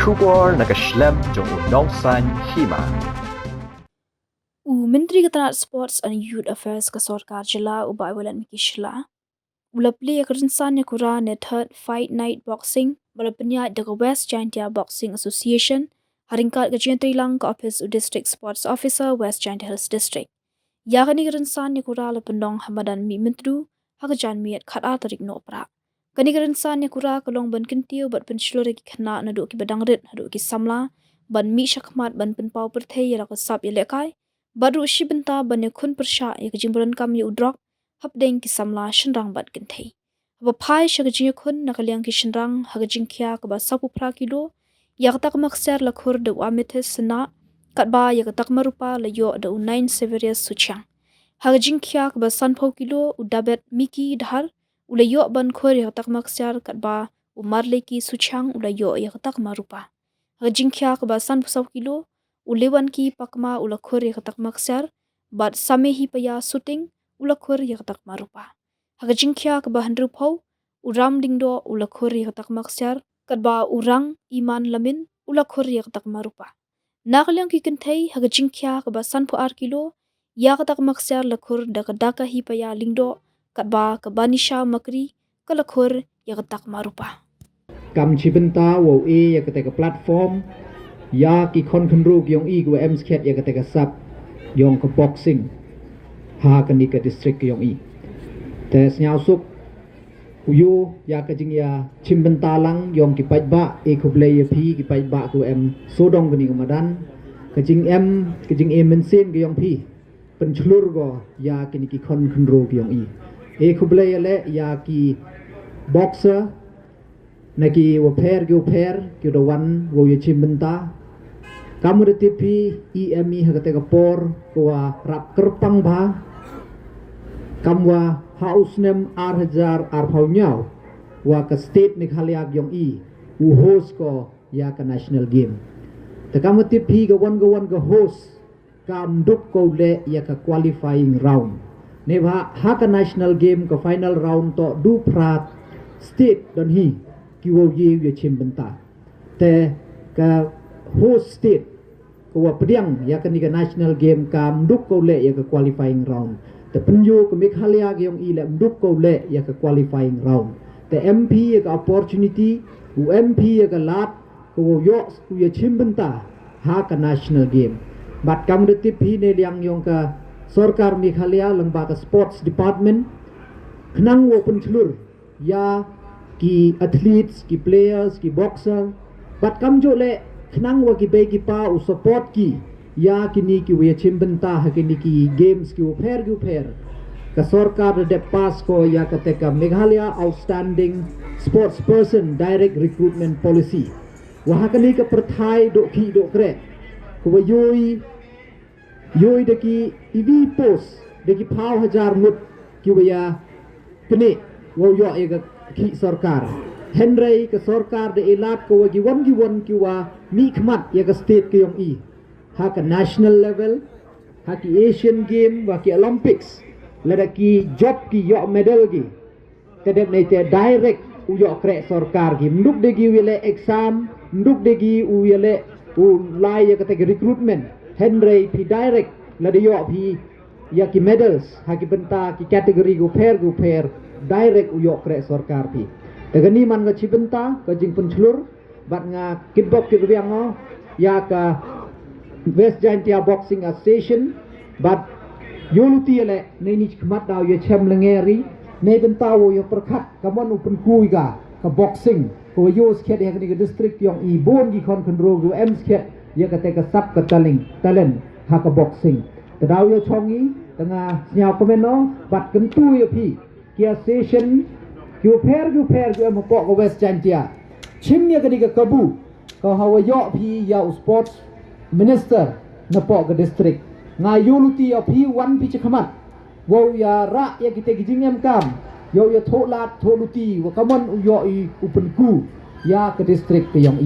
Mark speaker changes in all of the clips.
Speaker 1: Shubor nakaslem jong unongsan Hima.
Speaker 2: Menteri Ketenaga Sports and Youth Affairs ke Sarkar Shylla ubai Wailadmiki Shylla. Ula Plie Rynsan Ïakura ne third fight night boxing bala penyat dekat West Jaintia Boxing Association haringkat ke Jentri Lang ke Office District Sports Officer West Jaintia Hills District. Yakni Rynsan Ïakura le pendong Hamadan Mihmyntdu hakajan miat khat tarik no pra. Kani Rynsan Ïakura kelong ban kentiu bat penslur ki khna na duk ki badangrit hadu ki samla ban mi shakmat ban penpau perthai ya ke sap ya lekai baru shi benta ban khun persha ya ke jimburan kam yu drop hapdeng ki samla shinrang bat kenthei. Haba phai shagji khun nakaliang ki shinrang hagajing kya ke ba sapu pra kilo ya tak makser la khur de amethyst na katba ya tak marupa la yo de 9 severus suchang. Hagajing kya ke ba sanpau kilo udabet miki dhar ulayo ban khur ya tak makser katba umarle ki suchang ulayo ya tak marupa. Hagajing kya ke ba sanpau kilo ulewan ki pakma ulakhur ya tak makser bat samehi paya shooting ulakhur ya tak marupa. Hagajing kya ke ba handru pau uram dingdo ulakhur ya tak makser katba urang iman lamin ulakhur ya tak marupa. Nakaliang ki kenthei hagajing kya ke ba sanpau kilo ya tak makser lakhur daka hi paya lingdo katba ke banisha makri kalakhur ya tak marupa.
Speaker 3: Kam chibenta wo ya ketika platform ya ki kon kendruk yang ku sket ya ketika sap yang ke boxing ha kan ke district yang tes nyausuk uyu ya ke jing ya chimbenta lang yang ki pajba ku play pi ki pajba ku sodong kini kemadan ke jing mensin ke yang pi penclur go ya kini ki kon kendruk yang ku play le ya ki boxer naki waper ki do wan wo ye chimbenta kamu de tipi EMI hagate kapor kwa rap kerpang ba kamwa house nem arhajar arphaunyau wa ka state Meghalaya gyong u host ko ya ka national game ta kamu tipi ga wan ga host kam duk ko le ya ka qualifying round ne ba ha ka national game ka final round to du prat state don hi ki wo ye chimbenta te ka host state ko pediang ya kan ka national game kam duk ko le ya ka qualifying round te penju ke Meghalaya gyong le duk ko le ya ka qualifying round te MP ya ka opportunity MP ya ka lat ko yo ku ya chimbenta ha ka national game bat kam de tipi ne liang yong ka sarkar Meghalaya lengba ka sports department khnang wo penchlur ya ki athletes ki players ki boxer bat kam jo le khnang wa ki be ki pa u support ki ya kini ki we chimbenta ha kini ki games ki upher ka sarkar de pass ko ya kateka Meghalaya outstanding sports person direct recruitment policy wa ha kini ka perthai do ki do kre ko yoi de ki ev post de ki phau hajar mut ki ya kini wo yo ya ki sarkar Henry ke sarkar de elat ko gi won ki wa mi khmat ya ka state ke yong ha ka national level ha ki Asian game wa ki Olympics lada ki job ki yo medal gi kedep ne te direct u yo kre sarkar gi nduk de gi wile exam nduk de gi u wile u lai ya ka te recruitment Henry pi direct lada yo pi ya ki medals ha ki benta ki kategori gu pair direct u yo kre sarkar pi tegani man ga chibenta ka jing penchlur bat nga kidbok ki rubiang ya ka West Jaintia Boxing Association bat yoluti le ne ni khmat daw ye chem lengeri ne benta wo yo perkhat kamon u penkui ga ka boxing ko yo skhet ya ni district yong bon gi kon konro gu skhet ya ka te ka sap ka talent ha ka boxing daw yo chongi tengah nyau komeno bat kentu yo pi ki association Gu per gu pok ko West Jaintia chimnya kadi ka kabu ko hawa yo pi ya sports minister na pok ka district nga yuluti ya pi wan pi chakhamat wo ya ra ya kite gijingem kam yo ya tholat tholuti wa kamon u yo i upenku ya ka district ke yong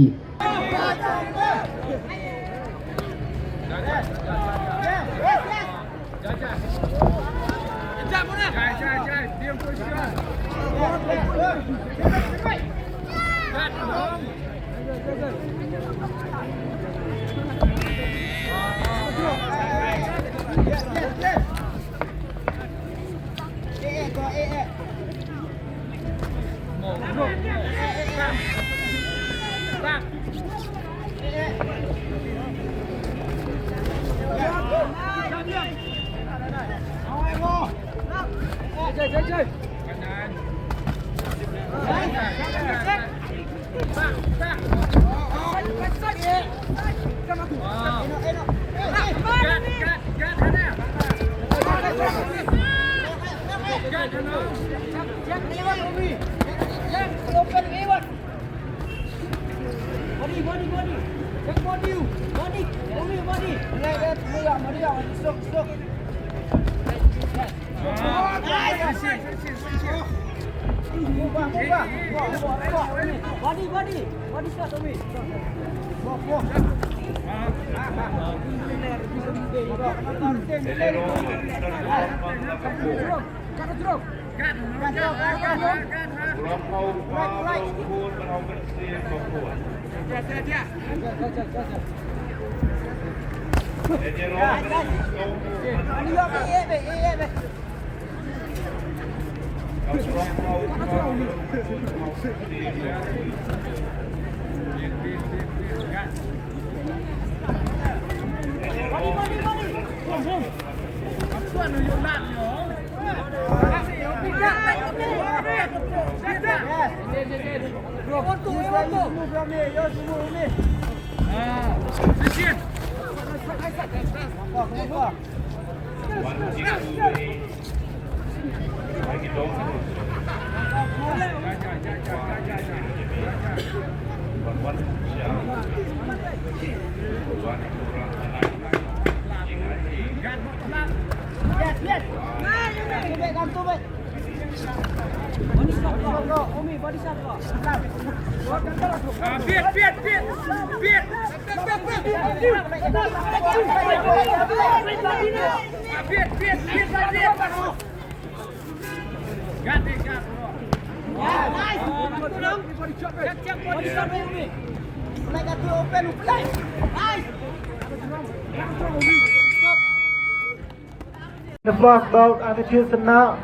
Speaker 3: The first bout Amateur Sana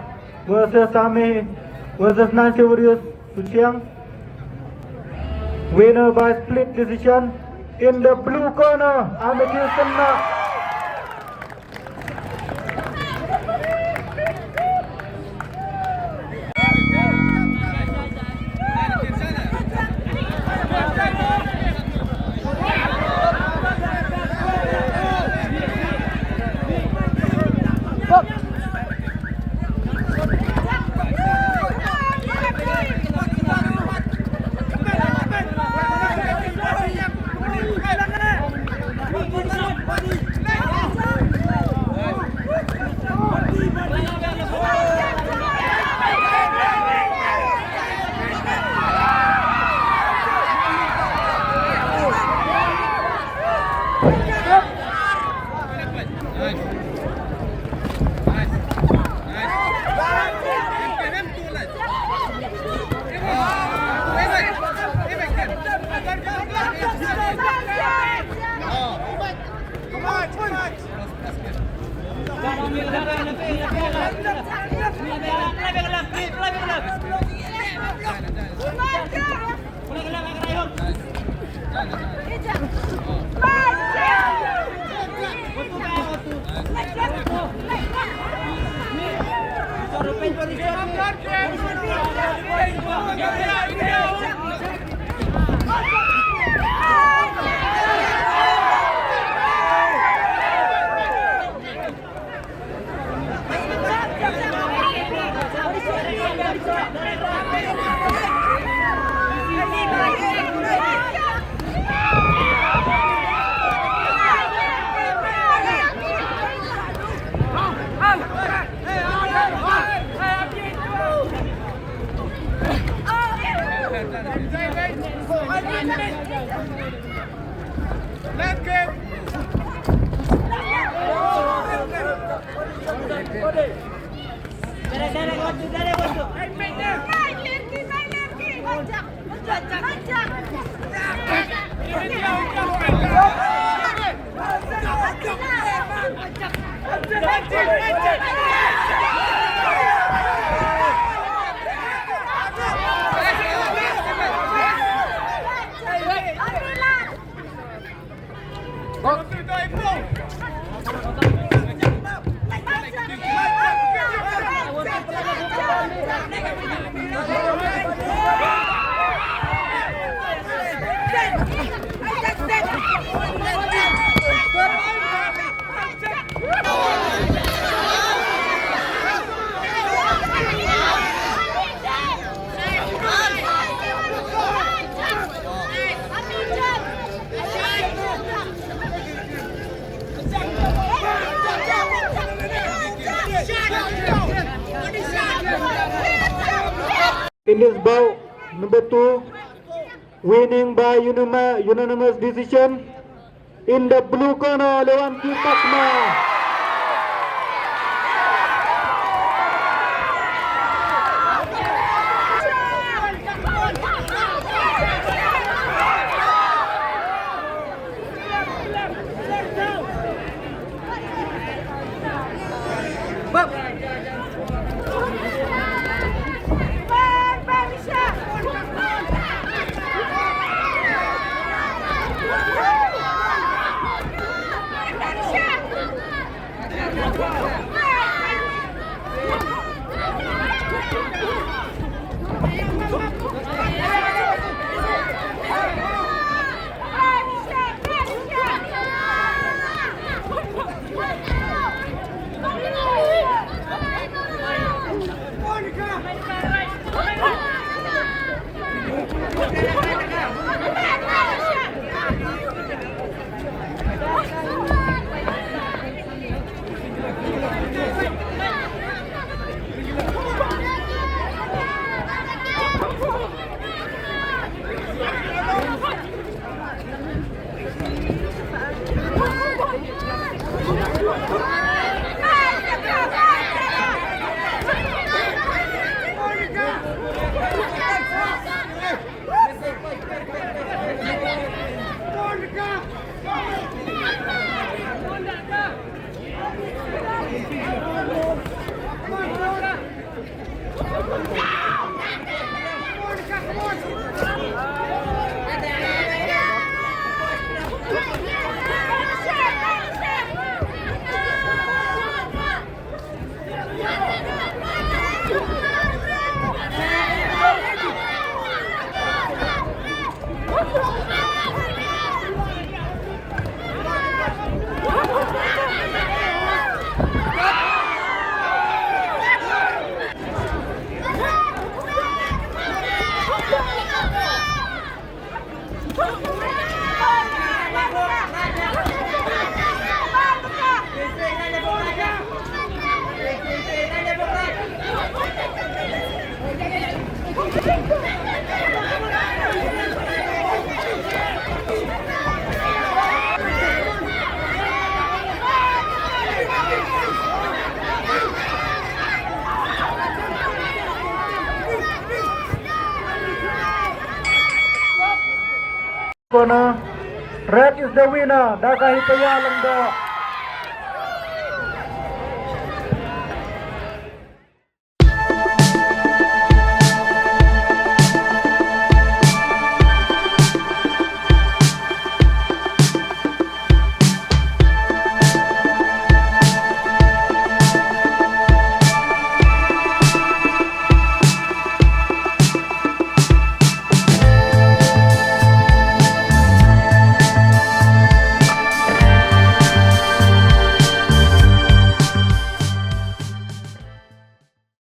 Speaker 3: versus Sami versus 90 Warriors Suchiang. Winner by split decision in the blue corner, Amateur Sana.
Speaker 4: In this bout, number 2, winning by unanimous decision. In the blue corner, Lewanti Takma. Corner. Red is the winner. Daga Hipaya Langda.